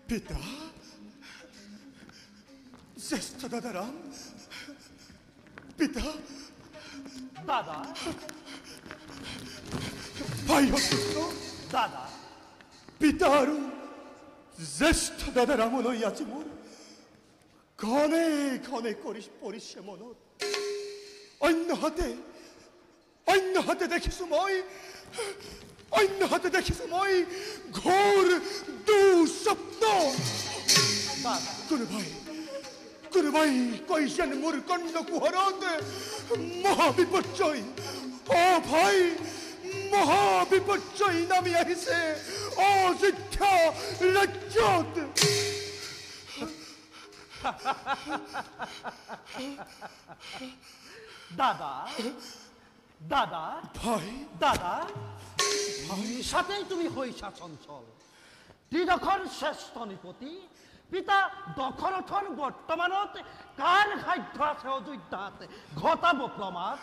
পিতা, জ্যেষ্ঠ দাদাৰাম, পিতা, দাদা, ভাই অচ্যুত, দাদা, পিতা আৰু জ্যেষ্ঠ দাদাৰামলৈ আজি মোৰ ঘনে ঘনে পৰিছে মনত। অন্যহাতে দেখিছো মই ঘোৰ দুঃস্বপ্ন। কোনোবাই কৈছেন মোৰ কণ্ড কুহৰত মহাবিপৰ্যয়। অ ভাই, মহাবিপৰ্যয় নামি আহিছে অযোধ্যা ৰাজ্যত। দাদা, দাদা, ভাই, দাদা, নিশাতেই তুমি হৈছা চঞ্চল। ত্ৰিদশৰ শ্ৰেষ্ঠ নৃপতি পিতা দশৰথৰ বৰ্তমানত কাৰ সাধ্য আছে অযোধ্যাত ঘটাব প্ৰমাদ?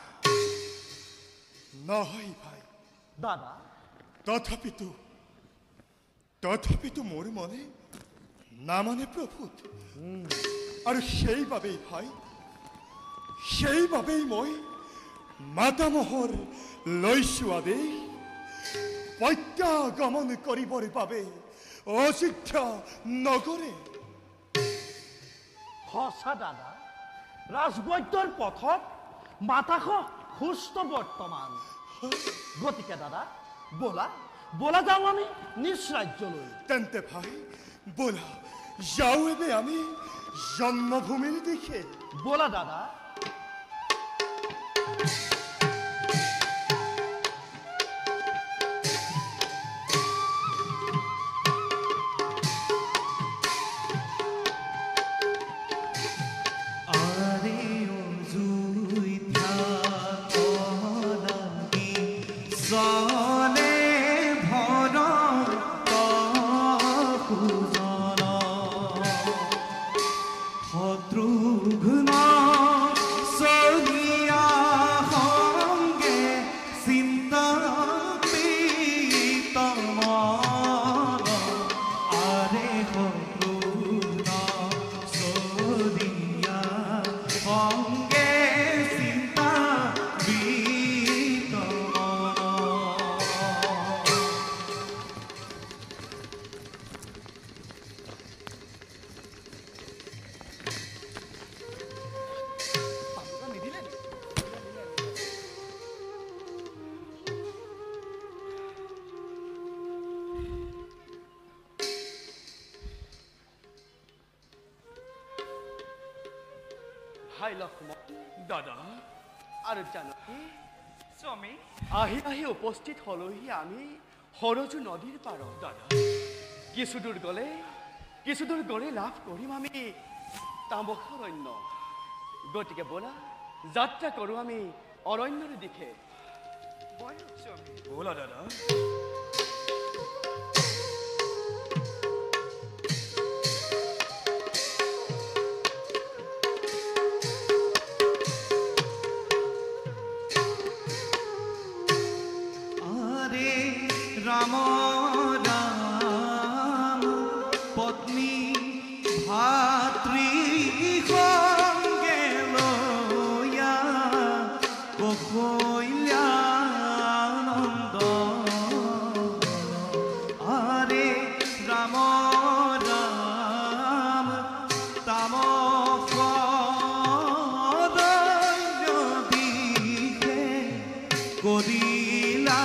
নহয় ভাই দাদা, তথাপিতো মোৰ মনে নামানে প্ৰভুত। আৰু সেইবাবেই মই মাতামহৰ লৈছো আদেশ প্ৰত্যাগমন কৰিবৰ বাবে অযোধ্যা নগৰে। সঁচা দাদা, ৰাজবৈদ্যৰ পথত মাতাশ সুস্থ বৰ্তমান। গতিকে দাদা, বলা যাওঁ আমি নিজ ৰাজ্যলৈ। তেন্তে ভাই বলা যাওঁ এবে আমি জন্মভূমিৰ দিশে। বলা দাদা। ভাই লক্ষ্মণ, দাদা আৰু জানকী স্বামী, আহি উপস্থিত হলোহি আমি সৰজু নদীৰ পাৰত। দাদা কিছু দূৰ গ'লে লাভ কৰিম আমি তামসৰণ্য। গতিকে বলা যাত্ৰা কৰোঁ আমি অৰণ্যৰ দিশে। স্বামী, বলা দাদা। রাম রাম পত্নী ভাতৃ সঙ্গে লয়া কৌশল্যানন্দ। আরে রাম রাম তামস দিকে করিলা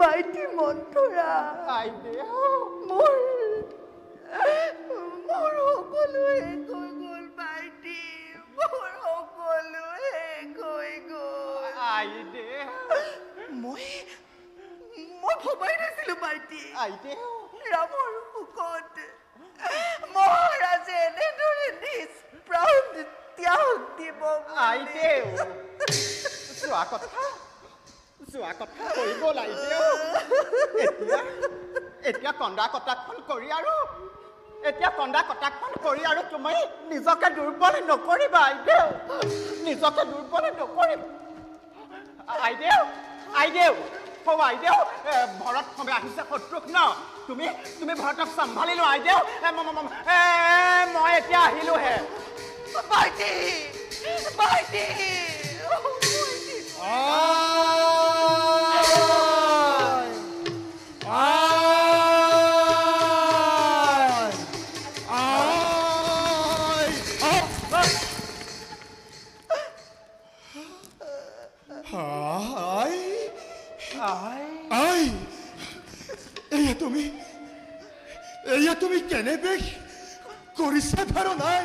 ভাইটি মন্থৰা আইদেউ মোৰ সকলোৱে কৈ গ'ল ভাইটি মোৰ সকলোৱে কৈ গ'ল আইদেউ মই ভবাই নাছিলো ভাইটি আইদেউ ৰামৰ শোকত মহাৰাজে এনেদৰে নিজ প্ৰাণ ত্যাগ দিব আইদেউ যোৱা কথা হৈ গ'ল আইদেউ এতিয়া কন্দা কটাক্ষণ কৰি আৰু তুমি নিজকে দুৰ্বল নকৰিবা আইদেউ নিজকে দুৰ্বল নকৰিবা আইদেউ ভৰত সময় আহিছে শত্ৰুঘ্ন তুমি ভৰতক চম্ভালি লোৱা আইদেউ মই এতিয়া আহিলোহে ভাইটি এয়া তুমি কেনে বেশ কৰিছা ধাৰ নাই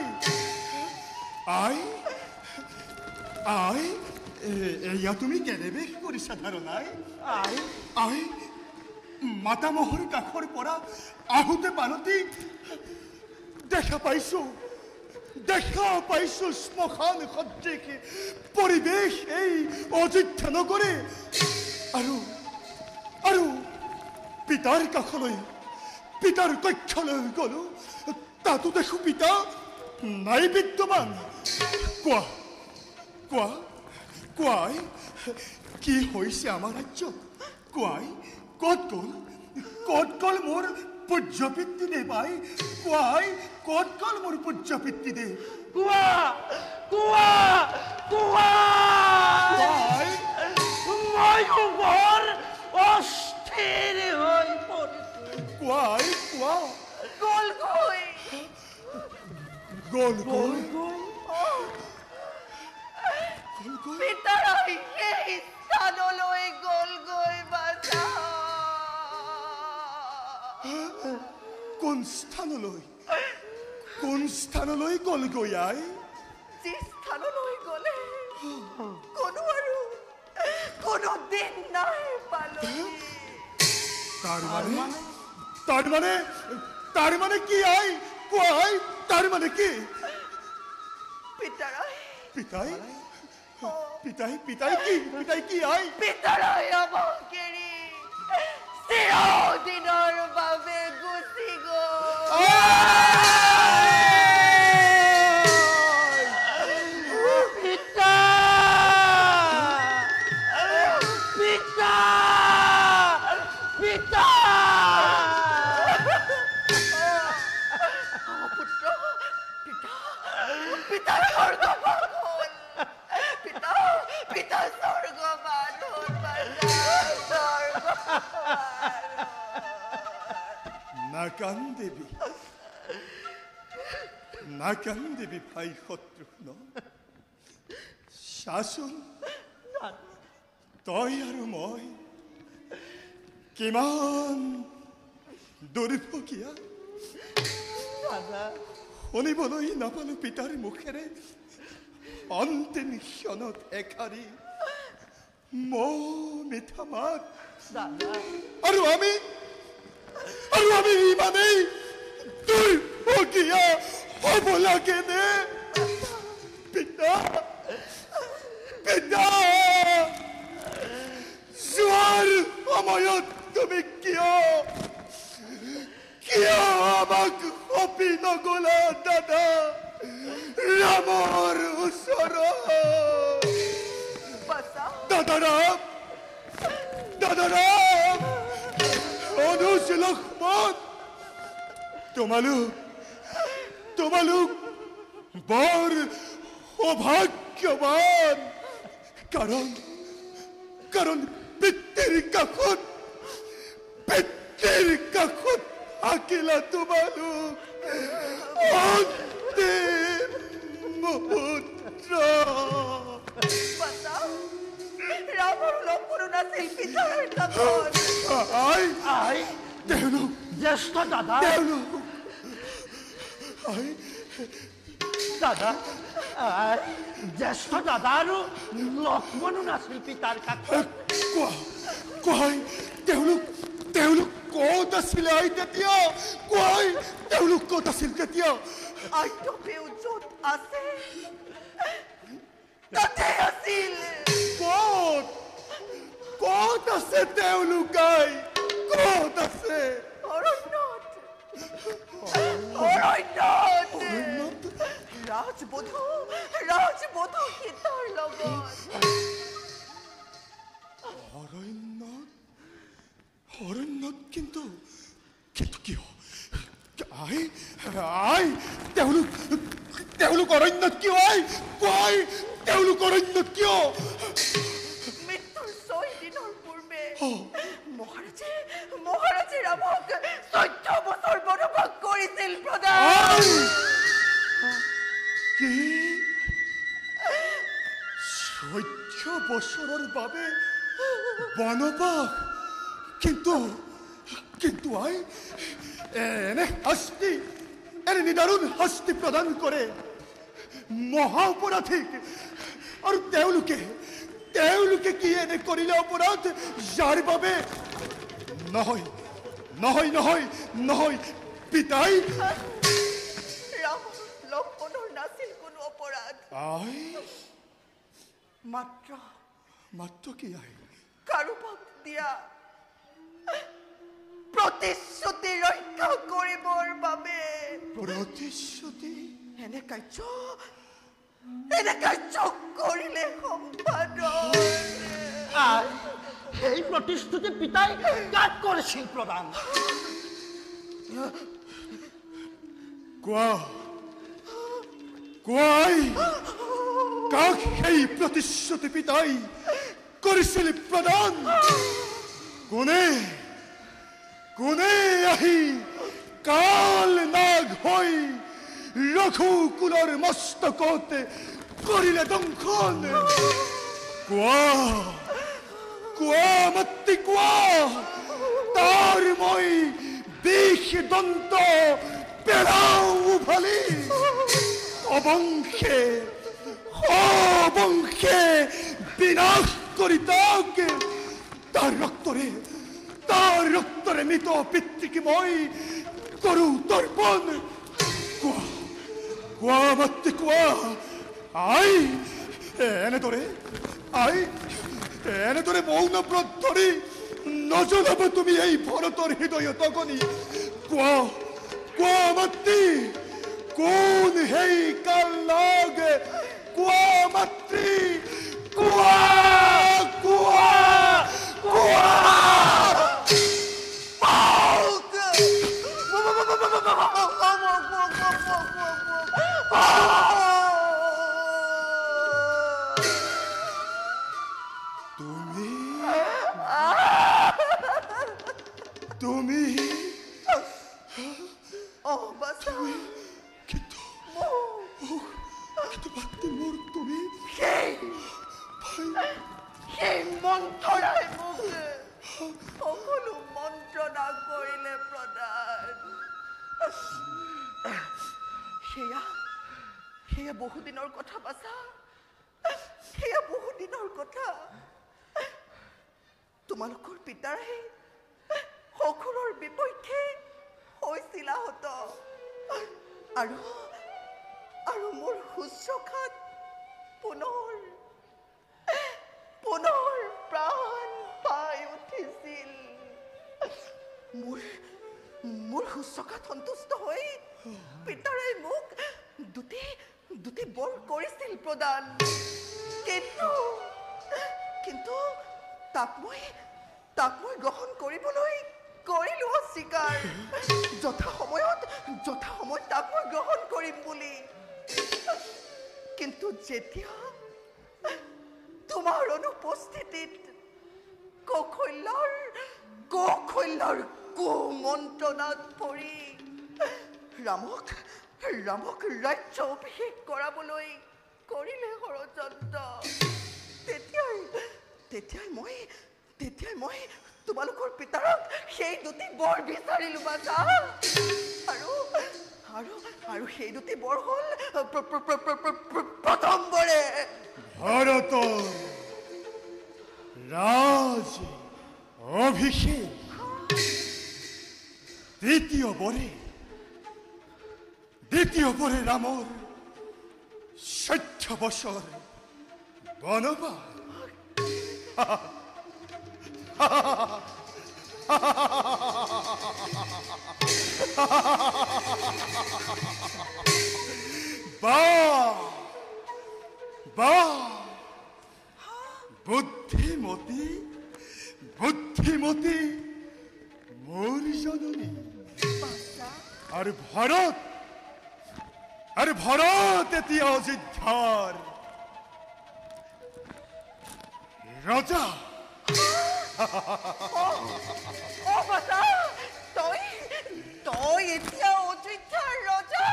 এয়া তুমি কেনে বেশ কৰিছা ধাৰ নাই মাতামহৰ কাষৰ পৰা আহোঁতে পানতি দেখা পাইছো শ্মশান সদৃশ পৰিৱেশ এই অযোধ্যা নগৰে আৰু পিতাৰ কাষলৈ পিতাৰ কক্ষলৈ গ'লো তাতো দেখো পিতা নাই বিদ্যমান কোৱাই কি হৈছে আমাৰ ৰাজ্যত কোৱাই ক'ত গ'ল মোৰ পূজ্য পিতৃদেৱ কোৱাই ক'ত গ'ল মোৰ পূজ্য পিতৃদেৱ মই বৰ অস্থিৰ হৈ পৰিছো গ'লগৈ পিতাৰাই এই স্থানলৈ গ'লগৈ বাছা কোন স্থানলৈ গ'লগৈ যি স্থানলৈ গ'লে কোনো দিন নাই পালো তাৰ মানে কি কোৱাই তাৰ মানে কি পিতাৰাই পিতাই কি পিতাৰাই অৱকেৰি চিৰদিনৰ বাবে গুচি গ'ল নাকান্দিবি ভাই শত্ৰুঘ্ন চাচোন তই আৰু মই কিমান দুৰ্ভগীয়া শুনিবলৈ নাপালো পিতাৰ মুখেৰে অন্তিম ক্ষণত এষাৰি মিঠা মাত আৰু আমি ইমানেই দুৰ্ভগীয়া হ'ব লাগেনে পিতা যোৱাৰ সময়ত তুমি কিয় আমাক সপি নগলা দাদা ৰামৰ ওচৰত দাদাৰাম অনুজ লক্ষ্মণ তোমালোক বৰ সৌভাগ্যৱান কাৰণ পিতৃৰ কাষত থাকিলা তোমালোক অন্তিম মুহূৰ্ত ৰামৰ লগ কোনো নাছিল পিতাৰ কাষত আই আই তেওঁলোক জ্যেষ্ঠ দাদা তেওঁলোক আই দাদা আই জ্যেষ্ঠ দাদা আৰু লক্ষ্মণো নাছিল পিতাৰ কাষত কোৱাই তেওঁলোক ক'ত আছিলে আই তেতিয়া কোৱাই তেওঁলোক ক'ত আছিল তেতিয়া আইতপেও য'ত আছে তাতে আছিল ক'ত আছে তেওঁলোক আই ক'ত আছে অৰণ্যত ৰাজবধূ সীতাৰ লগত অৰণ্যত কিন্তু কিয় আই তেওঁলোক অৰণ্যত কিয় আই কোৱাই তেওঁলোক অৰণ্যত কিয় মৃত্যুৰ 6 দিনৰ পূৰ্বে মহাৰাজে ৰামক 14 বছৰ বনবাস কৰিছিল প্ৰধান কি 14 বছৰৰ বাবে বনবাস কিন্তু আই এনে নিদাৰুণ শাস্তি প্ৰদান কৰে মহা অপৰাধীক আৰু তেওঁলোকে কি এনে কৰিলে অপৰাধ যাৰ বাবে নহয় পিতাই ৰাম লক্ষ্মণৰ নাছিল কোনো অপৰাধ আই মাত্ৰ কি আই কাৰোবাক দিয়া প্ৰতিশ্ৰুতি ৰক্ষা কৰিবৰ বাবে প্ৰতিশ্ৰুতি এনে কাৰ্য কৰিলে সম্পাদক সেই প্ৰতিশ্ৰুতি পিতাই কাক কৰিছিল প্ৰদান কোৱাই কাক সেই প্ৰতিশ্ৰুতি পিতাই কৰিছিল প্ৰদান কোনে আহি কাল নাগ হৈ ৰঘুকুলৰ মস্তকত কৰিলে দংশন কোৱা মাতৃ কোৱা তাৰ মই বিষ দন্ত পেলাও উভালি অবংশে বিনাশ কৰি তাক তাৰ ৰক্তৰে মৃত পিতৃক মই কৰো তৰ্পণ কোৱা মাতৃ কোৱা আই এনেদৰে মৌন ব্ৰত ধৰি নজনাব তুমি এই ভৰতৰ হৃদয়ত অগনি কোৱা মাতৃ কোন সেই কাল নাগ কোৱা মাতৃ কোৱা তুমি সেই মন্থৰাই মোক সকলো মন্ত্ৰণা কৰিলে প্ৰদান সেয়া বহুদিনৰ কথা বাছা সেয়া বহুদিনৰ কথা তোমালোকৰ পিতাৰে সকলোৰ বিপক্ষে হৈছিল আহত আৰু মোৰ শুশ্ৰূষাত পুনৰ প্ৰাণ পাই উঠিছিল মোৰ শুশ্ৰূষাত সন্তুষ্ট হৈ পিতাৰে মোক দুটি বৰ কৰিছিল প্ৰদান কিন্তু তাক মই গ্ৰহণ কৰিবলৈ কৰিলো অস্বীকাৰ যথা সময়ত তাক মই গ্ৰহণ কৰিম বুলি কিন্তু যেতিয়া তোমাৰ অনুপস্থিতিত কৌশল্যৰ কুমন্ত্ৰণাত পৰি ৰামক ৰাজ্য অভিষেক কৰাবলৈ কৰিলে ষড়যন্ত্ৰ তেতিয়াই মই তোমালোকৰ পিতাৰক সেই দুটি বৰ বিচাৰিলো বাছা আৰু সেই দুটি বৰ হ'ল প্ৰথম বৰে ভাৰতৰ ৰাজ অভিষেক দ্বিতীয় বৰে ৰামৰ 60 বছৰ বনবাস বুদ্ধিমতী মোৰ জননী আৰ ভাৰত এতিয়া অযোধ্যাৰ ৰজা ও বাছা তই এতিয়া অযোধ্যাৰ ৰজা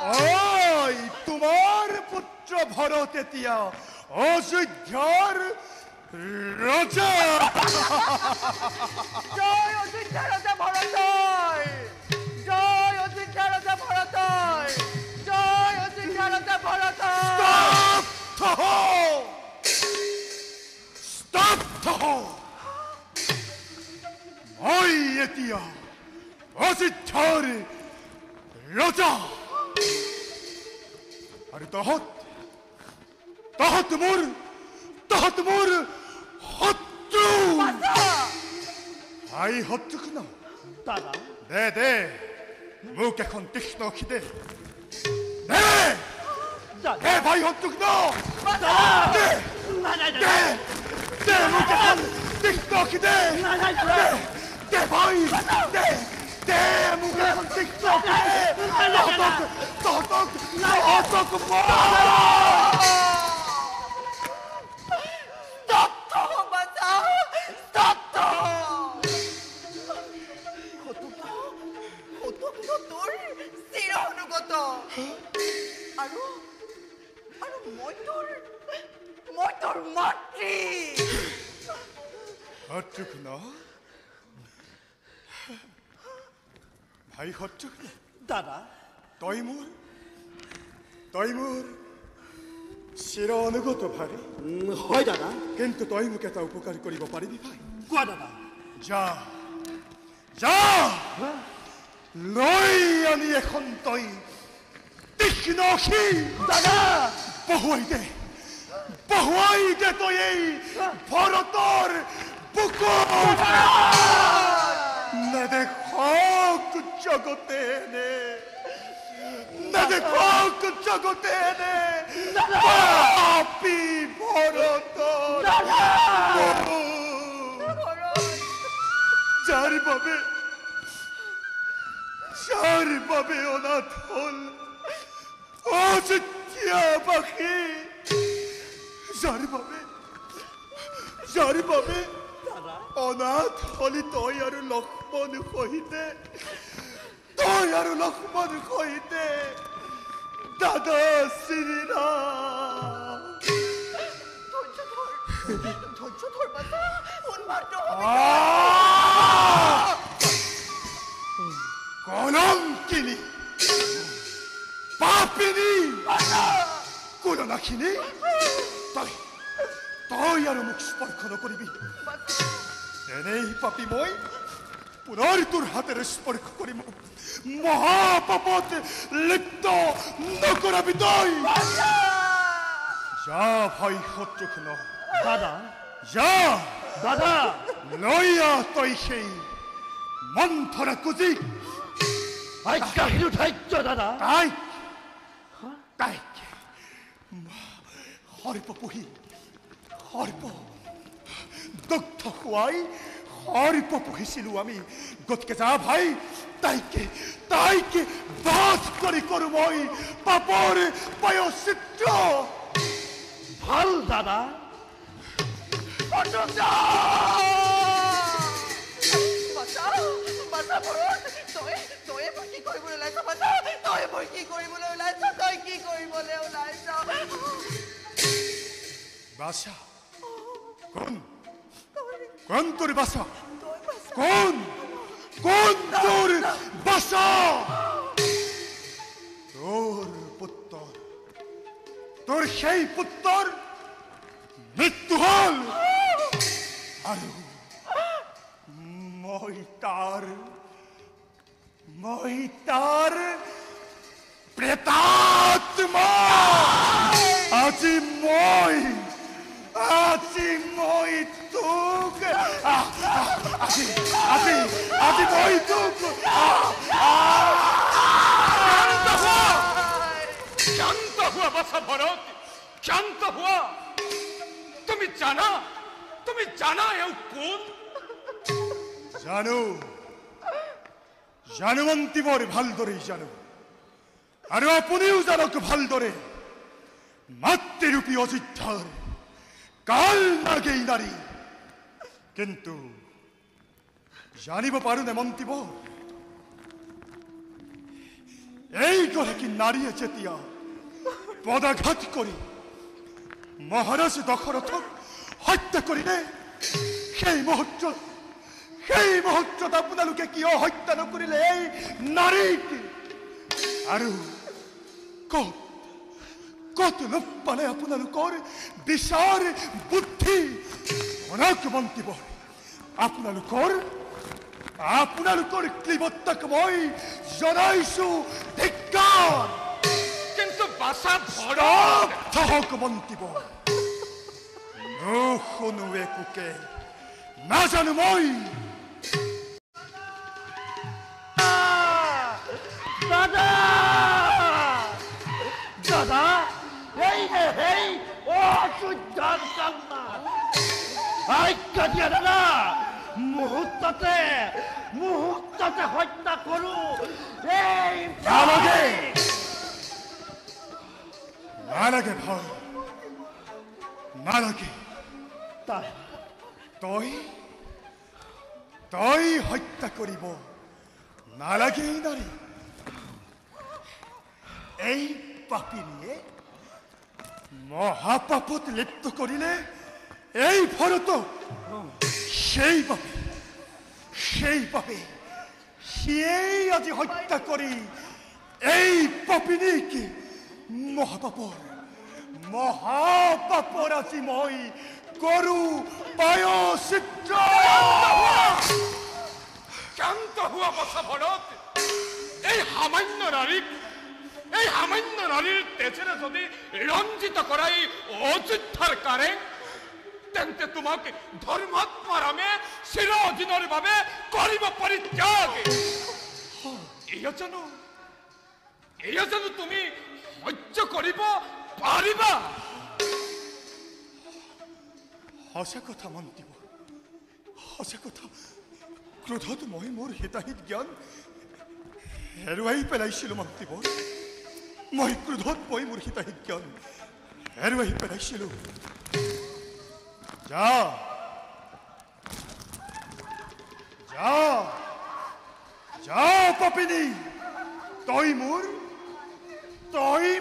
ওই তোমাৰ পুত্ৰ ভৰত এতিয়া অযোধ্যাৰ ৰজা জয় অযোধ্যা ৰজা ভৰতৰ জয় অযোধ্যা ৰজা ভৰতৰ জয় অযোধ্যা ৰজা ভৰতৰ Stop! মই এতিয়া অযোধ্যাৰ ৰজা আৰু তহঁত মোৰ শত্ৰু ভাই শত্ৰুক ন দাদা দে মোক এখন তীক্ষ্ণ অখি দে ভাই শত্ৰুক ন দে মোক এখন তীক্ষ্ণ অখি দে ভাই দে মোক এখন তীক্ষ্ণ অখি তহঁতক আৰু মই তোৰ মাতৃ শত্ৰুক ন ভাই শত্ৰুক ন দাদা তই মোৰ চিৰ অনুগত ভাই হয় দাদা কিন্তু তই মোক এটা উপকাৰ কৰিব পাৰিবি ভাই কোৱা দাদা যা লৈ আনি এখন তই তীক্ষ্ণ অখি দাদা বহুৱাই দে তই এই ভৰতৰ বুকুত নেদেখক জগতে পাপী ভৰতৰ যাৰ বাবে অনাথ হল অযোধ্যাবাসী যাৰ বাবে অনাথ হলি তই আৰু লক্ষ্মণ সহিতে দাদা শ্ৰীৰাম ধৈৰ্য ধৰ বাছা উন্মাদ কলঙ্কিনী পাপিনী কুলনাখিনী তই আৰু মোক স্পৰ্শ নকৰিবি এনেই পাপি মই পুনৰ তোৰ হাতেৰে স্পৰ্শ কৰিম মহাপাপত লিপ্ত নকৰাবি তই যা ভাই শত্ৰুঘ্ন দাদা যা লৈ আহ তই সেই মন্থৰা কুজিক আজ্ঞাহীন ধাৰ্য দাদা তাইক সৰ্প দগ্ধ খুৱাই সৰ্প পুহিছিলো আমি গতিকে যা ভাই তাইকে বাস কৰি কৰো মই পাপৰ প্ৰায়শ্চিত্ত ভাল দাদা বাছা ভৰত তই মই কি কৰিবলৈ ওলাইছ বাছা তই কি কৰিবলৈ ওলাইছ বাছা কোন কোন তোর বাসা? কোন কোন তোর বাসা? তোর পুত্র, তোর সেই পুত্র মৃত্যু হল। আর মই তার প্রেতাত্মা। আজি মই তোক আজি মই তোক শান্ত হুয়া বাছা ভরত, শান্ত হুয়া। তুমি জানা এও কোন? জানো অন্তিমর ভালদরেই জানো, আর আপনিও জানক ভালদরে মাতৃরূপী অযোধ্যার কাল নাগেই নারী। কিন্তু জানিব পারু না মন্তিব, এই করে কি নারীয়ে চেতিয়া পদাঘাত করি মহারাজ দশরথক হত্যা করিলে সেই মুহূর্তত আপোনালোকে কিয় হত্যা নকৰিলে এই নাৰীক? আৰু কত লোক পালে আপোনালোকৰ বিচাৰ বুদ্ধি? অনাক মন্তিব, আপোনালোকৰ ক্লিবত্তাক মই জনাইছো ধিক্কাৰ। কিন্তু বাছা ভরত, থহক মন্তিব, নুশুনো একোকে, নাজানো মই। দাদা দাদা, এই রে এই ও অযোধ্যার কন্যা, আজ্ঞা দিয়া দাদা, মুহূর্ততে হত্যা করু এই। নালাগে ভয়, নালাগে। তই হত্যা কৰিব নালাগে এই নারী। এই পাপিনিয়ে মহাপাপত লিপ্ত করিলে এই ভরত সেই পাপে সিয়েই আজি হত্যা করি এই পাপিনীক মহাপাপর আজি মই করু পায়চিত্র। শান্ত হুয়া বাছা ভরত, এই সামান্য নারীর তেজেৰে যদি ৰঞ্জিত কৰাই অযোধ্যাৰ কাৰে, তেন্তে তোমাক ধৰ্মাত্মাৰ আমি চিৰদিনৰ বাবে কৰিব পৰিত্যাগ। এয়া জানো তুমি সহ্য কৰিব পাৰিবা? সঁচা কথা মন্তিব, সঁচা কথা। ক্ৰোধত মই মোৰ হিতাহিত জ্ঞান হেৰুৱাই পেলাইছিলোঁ মন্তিব। মই ক্ৰোধত মই মোৰ হিতাহিত জ্ঞান হেৰুৱাই পেলাইছিলোঁ। যা পাপিনী, তই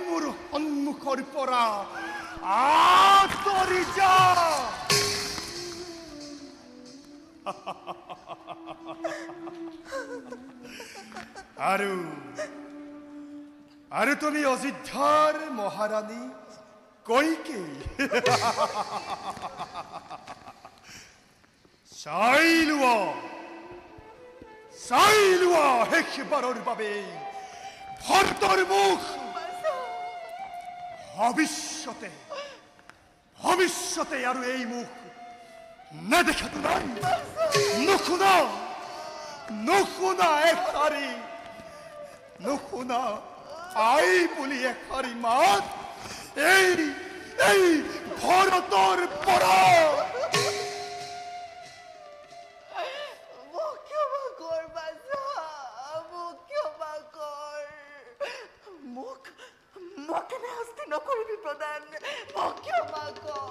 মোৰ সন্মুখৰ পৰা আঁতৰি যা। আৰু তুমি অযোধ্যাৰ মহাৰাণী কইকেয়ী। চাই লোৱা শেষবাৰৰ বাবে ভৰতৰ মুখ। ভৱিষ্যতে আৰু এই মুখ নেদেখাটো নাই। নুশুনা এষাৰি, নুশুনা আই বুলি এষাৰি মাত এই ভৰতৰ পৰা। মোক কেনে শাস্তি নকৰিবি প্ৰধান, মোক ক্ষমা কৰ।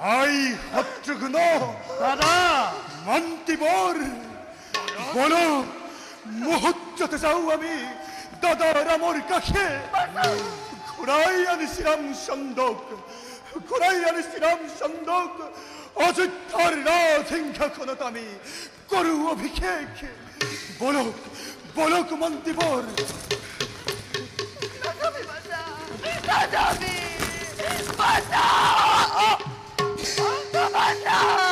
아이 헛죽으너 দাদা মন্তিবর বলো মুহূর্ততে যাও আমি দাদার আমার কাছে ঘুরাই আনিছিলাম সন্দক অযোধ্যার রাজসিংহাসনত আমি করু অভিষেক বলক মন্তিবর 나가미 맞아. 나가미 맞아. 맞아.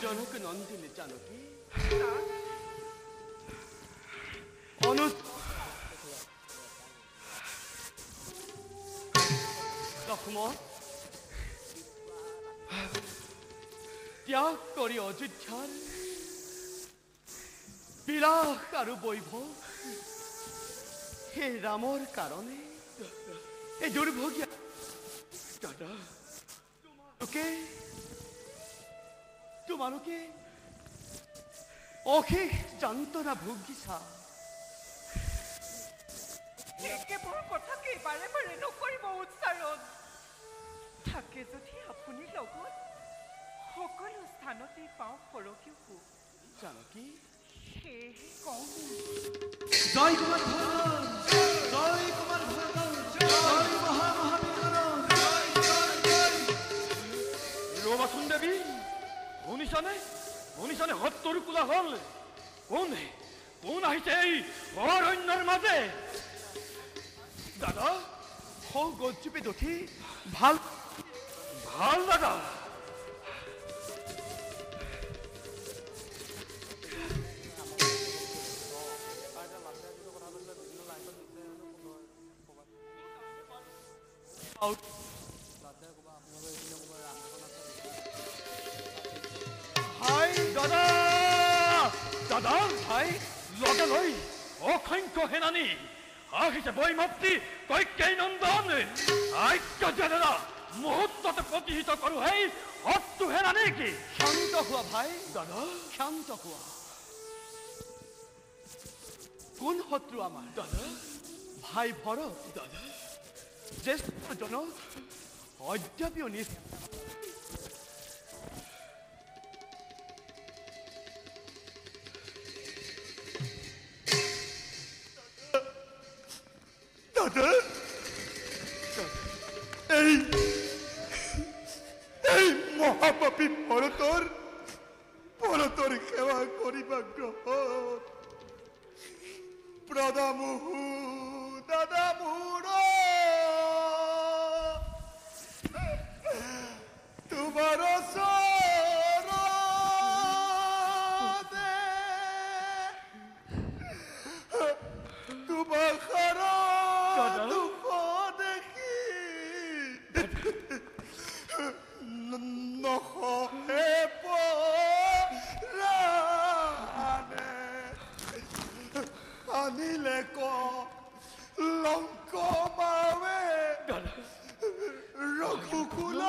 জনক নন্দিনী জানকী অনু লক্ষ্মণ ত্যাগ কৰি অযোধ্যাৰ বিলাস আৰু বৈভৱ সেই ৰামৰ কাৰণে এই দুৰ্ভগীয়া দাদা তোমালোকে অশেষ যন্ত্ৰণা ভুগিছা একেবোৰ কথাকে বাৰে বাৰে নকৰিব উচ্চাৰণ থাকে যদি আপুনি লগত সকলো স্থানতে পাওঁ সৰকিও সুখ জানকী সেয়েহে কওঁ জয় কুমাৰ ভৰত জয় কুমাৰ ভৰত জয় মহামহাবীৰ ৰবাচোন দেৱী শুনিছানে সত্তৰ কোলা হল কোন আহিছে এই অৰণ্যৰ মাজে দাদা গজ্জুপিত উঠি ভাল দাদা হাই দাদা ভাই লগে লৈ অসংখ্য সেনানী আহিছে বৈমাতৃ কৈকেয়ী নন্দন দাদা মুহূৰ্ততে প্ৰতিহিত কৰো সেই শত্ৰু সেনা নেকি শান্ত হোৱা ভাই দাদা শান্ত হোৱা কোন শত্ৰু আমাৰ দাদা ভাই ভৰত দাদা জ্যেষ্ঠজনক অদ্যাপিও দাদা এই মহাপাপী ভৰতৰ সেৱা কৰিবা গ্ৰহণ প্ৰদামুহু দাদা মোৰ তোমাৰ আনিলে ক লংক মাৱে ৰঘুকুল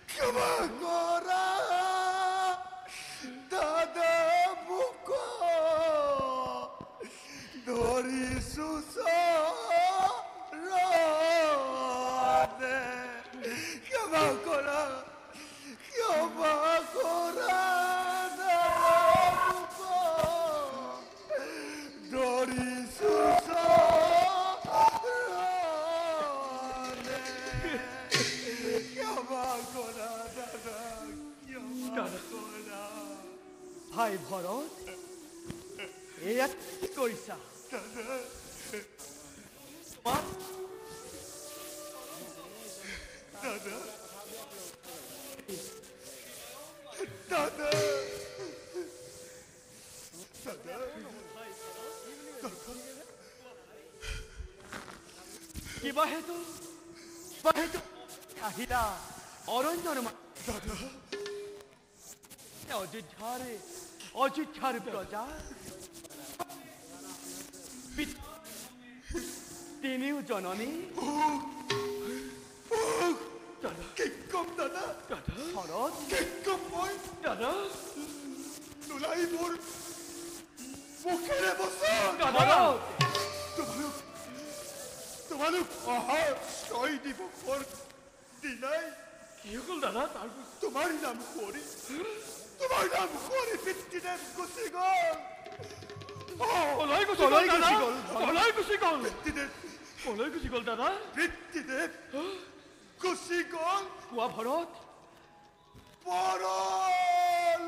ক্ষমা কৰা দাদা মোক ধৰিছো ক্ষমা কৰা ধৰিছো ভাই ভৰত এয়া কি কৰিছা দাদা দাদা দাদা কিবা হেতু আহিলা অৰণ্যৰ দাদা অযোধ্যাৰ প্ৰজা তিনিও জননী কি কম দাদা ভৰত কি কম মই দাদা নোলাই মোৰ মুখেৰে বচন ভৰত তোমালোক অহা 6 দিৱসৰ দিনাই কি হ'ল দাদা তাৰ তোমাৰ নাম কৰি পিতৃদেৱ গুচি গ'ল কলৈ গুচি গ'ল দাদা পিতৃদেৱ গুচি গ'ল কোৱা ভৰত পৰলোকলৈ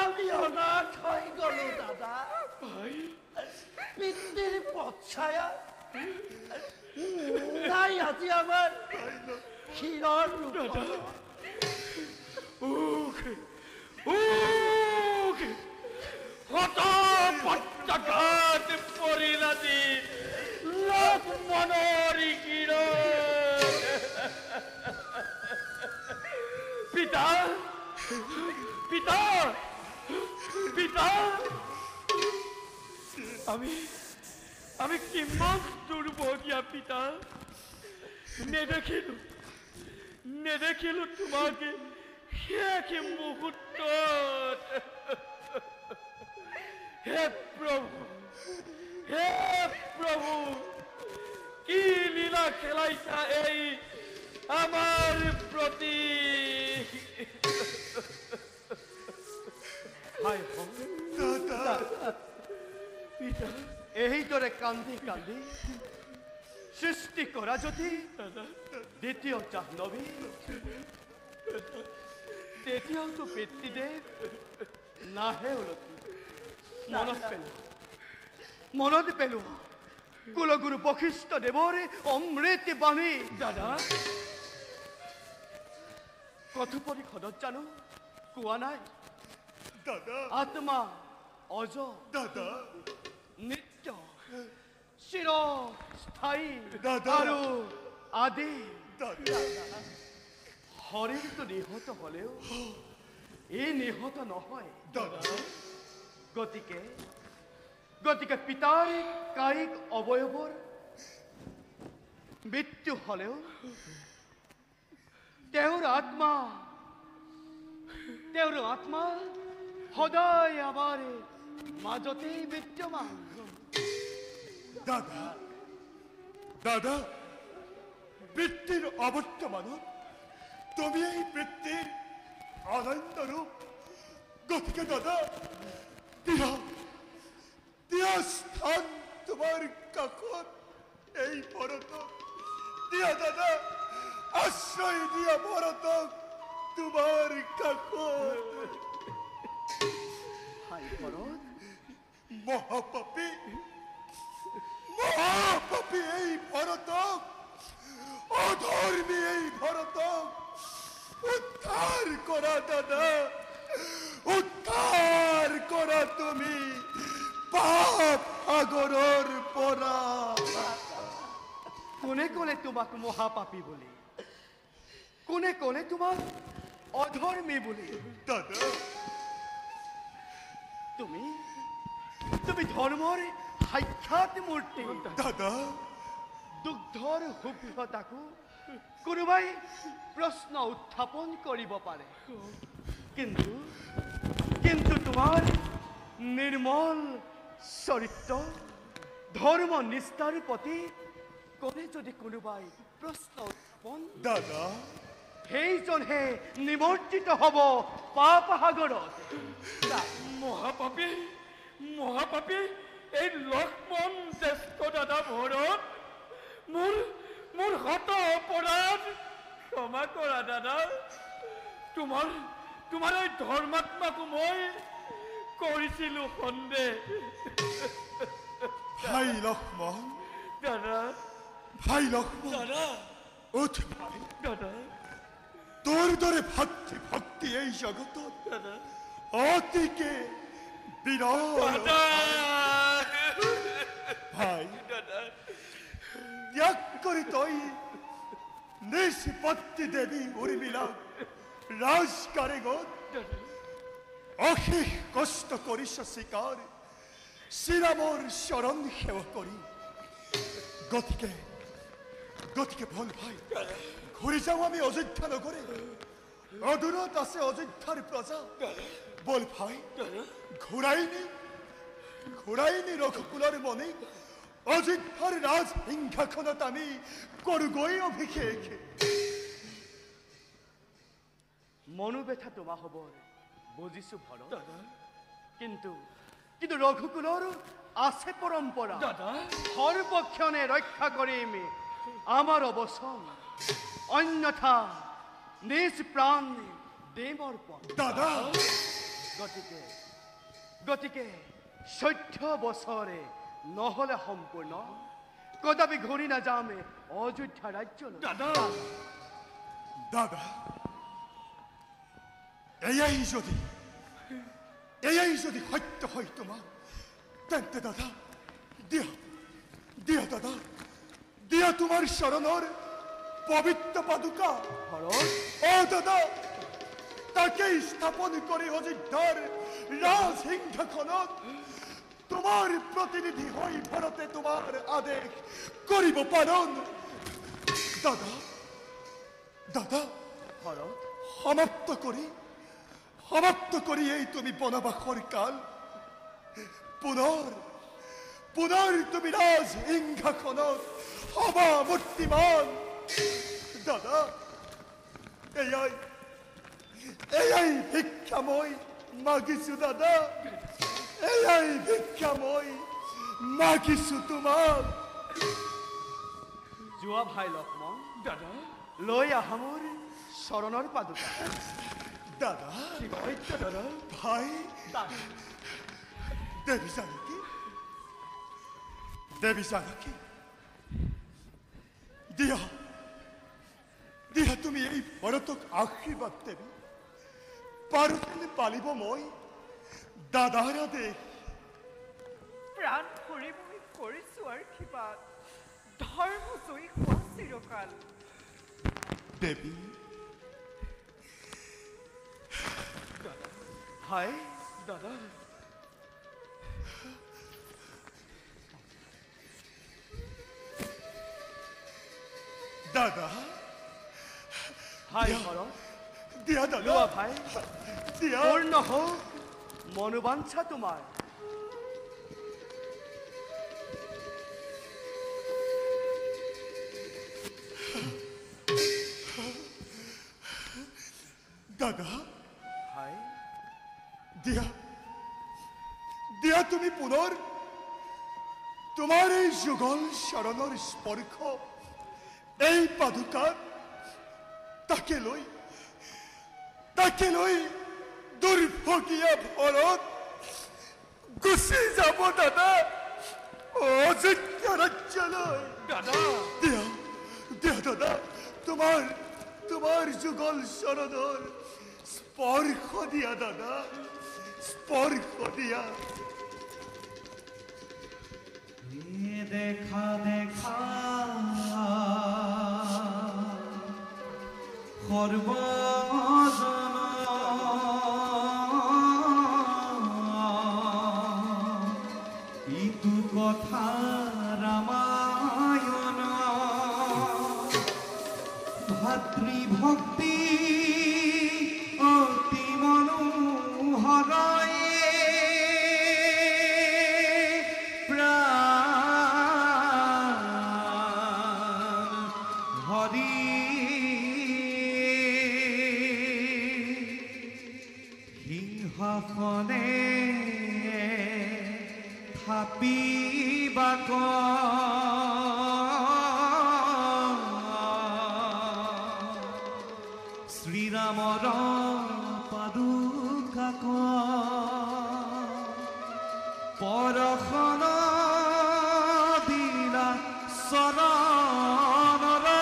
আমি অনাথ হৈ গলো দাদা পিতৃৰ পচ্ছায়া নাই আজি আমাৰ ক্ষীৰৰ লোকলৈ পট্টাঘাত পৰিলাতি লক্ষ্মণৰ পিতা পিতা পিতা আমি কিমান দুৰ্ভগীয়া পিতা নেদেখিলো তোমাকে শেষ মুহূৰ্তত হে প্ৰভু কি লীলা খেলাইছা এই আমাৰ প্ৰতি এইদৰে কান্দি কান্দি সৃষ্টি কৰা যদি দ্বিতীয় জাহ্নৱী তেতিয়াওতো পিতৃদেৱ নাহে উলটি মনত পেলোৱা কুলগুৰু বশিষ্ঠ দেৱৰে অমৃত বাণী দাদা কথোপনিষদত জানো কোৱা নাই দাদা আত্মা অজ দাদা নিত্য চিৰস্থায়ী দাদা। আৰু আদি দাদা শৰীৰটো নিহত হলেও এই নিহত নহয় দাদা গতিকে পিতাৰ কায়িক অৱয়ৱৰ মৃত্যু হলেও তেওঁৰ আত্মা সদায় আমাৰ মাজতেই বিদ্যমান দাদা দাদা বৃত্তিৰ অবৰ্তমানত তুমি এই বৃত্তিৰ অনন্য ৰূপ গতিকে দাদা দিয়া স্থান তোমাৰ কাষত এই ভৰতক দিয়া দাদা আশ্ৰয় দিয়া ভৰতক তোমাৰ কাষত হাই ভৰত মহাপাপী এই ভৰতক অধৰ্মী এই ভৰতক উদ্ধাৰ কৰা দাদা উদ্ধাৰ কৰা তুমি পাপ সাগৰৰ পৰা কোনে কোনে তোমাক মহাপাপী বুলি কোনে কোনে তোমাক অধৰ্মী বুলি দাদা তুমি ধৰ্মৰ সাক্ষাৎ মূৰ্তি দাদা দুগ্ধৰ শুভ্ৰতাকো কোনোবাই প্ৰশ্ন উত্থাপন কৰিব পাৰে কিন্তু তোমাৰ নিৰ্মল চৰিত্ৰ ধৰ্ম নিষ্ঠাৰ প্ৰতি কৰে যদি কোনোবাই প্ৰশ্ন উত্থাপন দাদা সেইজনহে নিমজ্জিত হ'ব পাপ সাগৰত মহাপাপী এই লক্ষ্মণ জ্যেষ্ঠ দাদা ভৰত মোৰ হত অপৰাধ ক্ষমা কৰা দাদা। তোমাৰ এই ধৰ্মাত্মাকো মই কৰিছিলো সন্দেহ। ভাই লক্ষ্মণ, দাদা ভাই লক্ষ্মণ, দাদা উঠ ভাই। দাদা তোর দরে ভক্তি এই জগত দাদা অতিকে বিরল। দাদা ভাই দাদা ত্যাগ করি তই নিষ্পত্তি দেবী উর্মিলা রাজ কারেগত অশেষ কষ্ট করিস স্বীকার শ্রীরামর শরণ সেৱা করি। গতিকে গতিকে বল ভাই, ঘুরে যাও আমি অযোধ্যা নগরে। অদূরত আছে অযোধ্যার প্রজা। বল ভাই, ঘুরাইনি রঘুকুলের মনে অযোধ্যার রাজ সিংহাসনত আমি করগৈ অভিষেক। মনোব্যথা তোমা হবৰ বুজিছো ভৰত, কিন্তু ৰঘুকুলৰ আছে পৰম্পৰা। সৰ্বক্ষণে ৰক্ষা কৰিম আমাৰ অৱচন, অন্যথা নিজ প্ৰাণ দেমৰ পথ। দাদা গতিকে 14 বছৰে নহলে সম্পূৰ্ণ কদাপি ঘূৰি নাযাম অযোধ্যা ৰাজ্যলৈ। দাদা এয়াই যদি সত্য হয় তোমার, তেন্তে দাদা দিয়া দাদা, দিয়া তোমার শরণর পবিত্র পাদুকা। ও দাদা, তাকেই স্থাপন করে অযোধ্যার রাজ সিংহাসনত তোমার প্রতিনিধি হই ভারতে তোমার আদেশ করিব পালন। দাদা দাদা সমাপ্ত করি এই তুমি বনবাসৰ কাল। পুনৰ তুমি ৰাজ সিংহাসনত হবা মূৰ্তিমান। দাদা এয়াই ভিক্ষা মই মাগিছো। দাদা এয়াই ভিক্ষা মই মাগিছো তোমাক। যোৱা ভাই লক্ষ্মণ, দাদা লৈ আহা মোৰ শৰণৰ পাদুকা। দাদা দাদা ভাই দেবী জানকী দিয়া তুমি এই ভৰতক আশীৰ্বাদ দেবী। পাৰোঁ পালিব মই দাদাৰ আদেশ। প্ৰাণ ভৰি মই কৰিছো আশীৰ্বাদ, ধৰ্ম জয়ী হোৱা চিৰকাল। দেবী হাই দাদা দাদা হাই ভৰত, দিয়া দাদা লোৱা ভাই, দিয়া। পূৰ্ণ হওক মনোবাঞ্ছা তোমাৰ। দাদা হাই দিয়া তুমি পুনৰ তোমাৰ এই যুগল শৰণৰ স্পৰ্শ এই পাদুকাত তাকে লৈ দুৰ্ভগীয়া ভৰত গুচি যাব দাদা অযোধ্যা ৰাজ্যলৈ। দিয়া দাদা তোমাৰ যুগল শৰণৰ স্পৰ্শ দিয়া দাদা, স্পৰ্শ দিয়া। দেখা সৰ্বজন ইটো কথা ৰামায়ণ ভাতৃভক্তি অতি মনোহৰ হাপিবা শ্ৰীৰামৰ পাদুকাক পৰখন দিলা চৰণৰে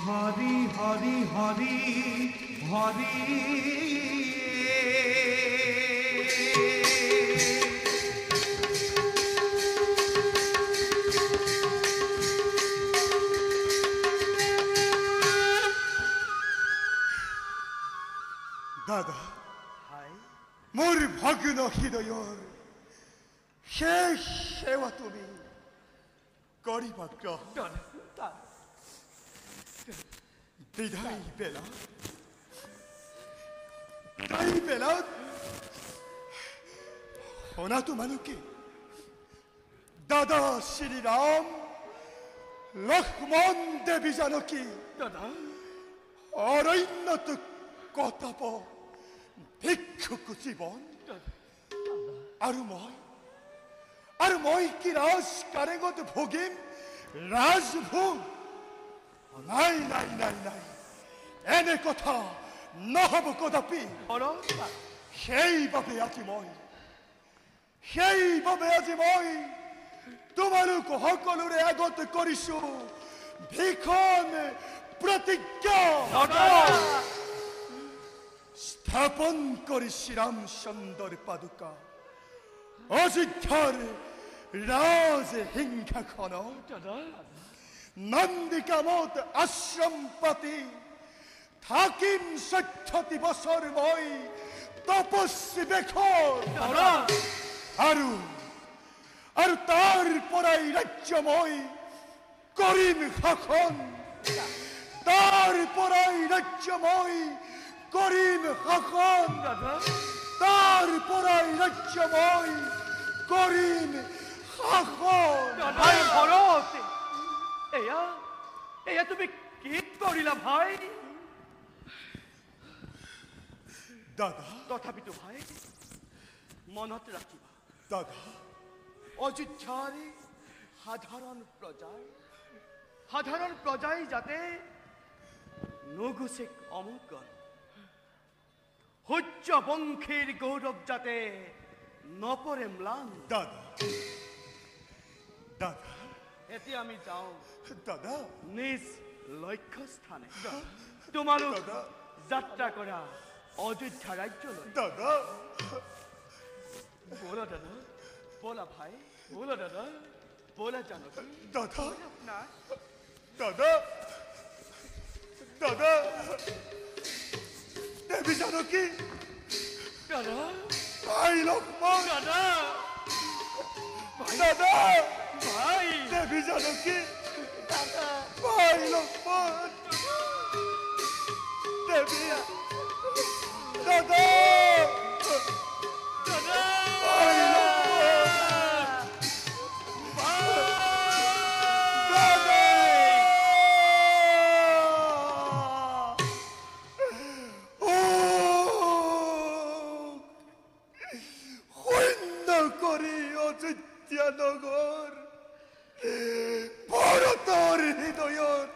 হৰি হৰি হৰি হৰি দাদা মোৰ ভগ্ন হৃদয়ৰ শেষ সেৱা তুমি কৰিবা গ্ৰহণ বিদায় বেলা তাই বেলাত শুনা তোমালোকে দাদা শ্ৰীৰাম লক্ষ্মণ দেৱী জানকী অৰণ্যত কটাব ভিক্ষুক জীৱন আৰু মই কি ৰাজ কাৰেঙত ভোগিম ৰাজভোগ নাই নাই নাই নাই এনে কথা নহ'ব কদাপি সেইবাবে আজি মই তোমালোক সকলোৰে আগত কৰিছো ভীষণ প্ৰতিজ্ঞা স্থাপন কৰি শ্ৰীৰামচন্দ্ৰৰ পাদুকা অযোধ্যাৰ ৰাজ সিংহাসনত নন্দিকামত আশ্ৰম পাতি থাকিম ১৪টি বছৰ মই তপস্বী বেশৰ আৰু তাৰ পৰাই ৰাজ্য মই কৰিম শাসন তাৰ পৰাই ৰাজ্য মই কৰিম শাসন তাৰ পৰাই ৰাজ্য মই কৰিম শাসন ভাই ভৰত এয়া তুমি কি কৰিলা ভাই দাদা তথাপিতো ভাই মনত ৰাখিবা দাদা অযোধ্যাৰ সাধাৰণ প্ৰজাই যাতে নগুচে অমংগল সূৰ্যবংশীৰ গৌৰৱ যাতে নপৰে ম্লান দাদা দাদা এতিয়া আমি যাওঁ দাদা নিজ লক্ষ্যস্থানে তোমালোক দাদা যাত্ৰা কৰা অযোধ্যা ৰাজ্যলৈ দাদা বলা দাদা বলা ভাই বলা দাদা বলা জানকী দাদা আপনার দাদা দাদা দেবী জানকী দাদা ভাই লক্ষ্মণ দাদা দাদা ভাই দেবী জানকী ভাই লক্ষ্মণ দেবী দাদা দাদা ভাই লক্ষ্মণ দাদা সৈন্য কৰি অযোধ্যা নগৰ ভাৰতৰ হৃদয়ত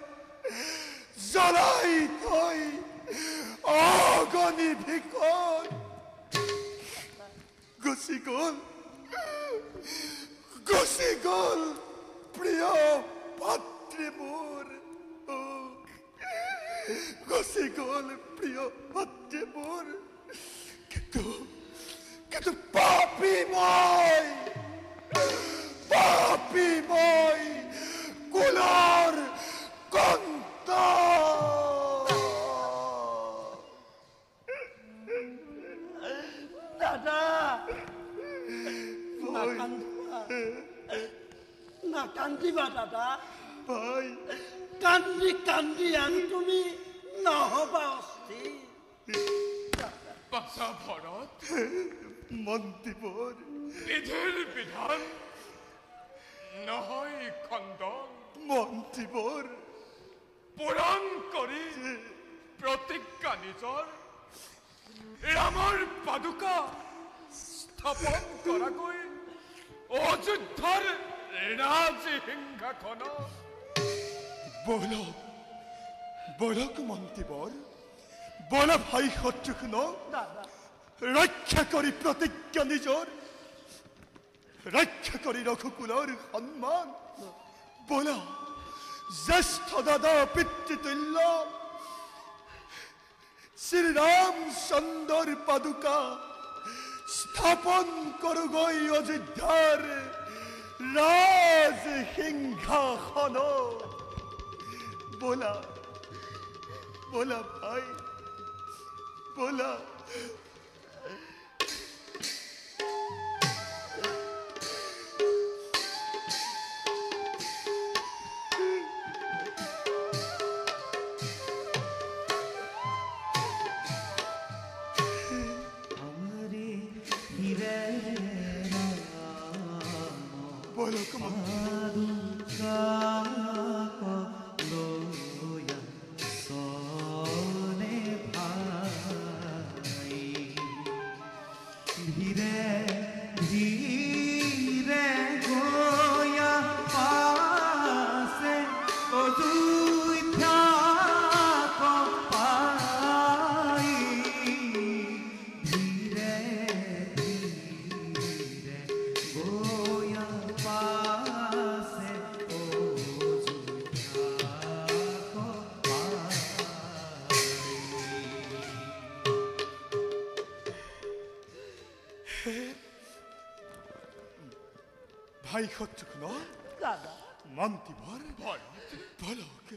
জ্বলাই থৈ অগণি ভিকন গুচি গ'ল প্ৰিয় ভাতৃ মোৰ গুচি গ'ল প্ৰিয় ভাতৃ মোৰ কিন্তু পাপী মই কুলৰ কন্ত দাদা নাকান্দিবা দাদা ভাই কান্দি কান্দি আৰু তুমি নহবা অস্থিৰ বাছা ভৰত মন্ত্ৰীবৰ বিধিৰ বিধান নহয় খন্দন মন্ত্ৰীবৰ পূৰণ কৰি প্ৰতিজ্ঞা নিজৰ ৰামৰ পাদুকা স্থাপন কৰাকৈ অযোধ্যাৰ ৰাজসিংহাসন বলক মন্ত্ৰীবৰ বল ভাই শত্ৰুঘ্নক ৰক্ষা কৰি প্ৰতিজ্ঞা নিজৰ ৰক্ষা কৰি ৰঘুকুলৰ সন্মান বলা জ্যেষ্ঠ দাদা পিতৃতুল্য শ্ৰীৰামচন্দ্ৰৰ পাদুকা স্থাপন কৰোগৈ অযোধ্যাৰ ৰাজসিংহাসন বলা বলা ভাই বলা বলক ভাই শত্ৰুঘ্ন দাদা মন্ত্ৰীবৰ বলক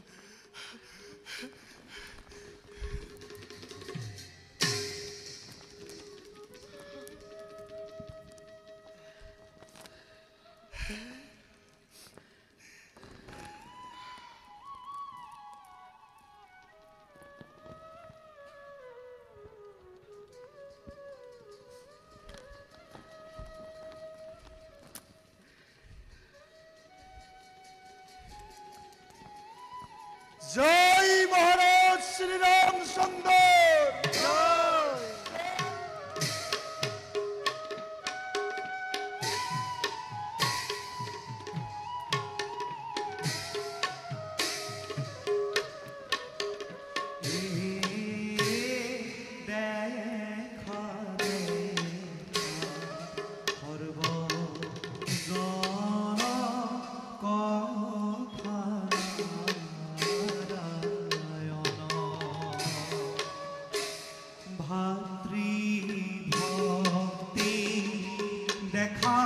জয় মহাৰাজ শ্ৰীৰামচন্দ্ৰ ভাতৃভক্তি দেখা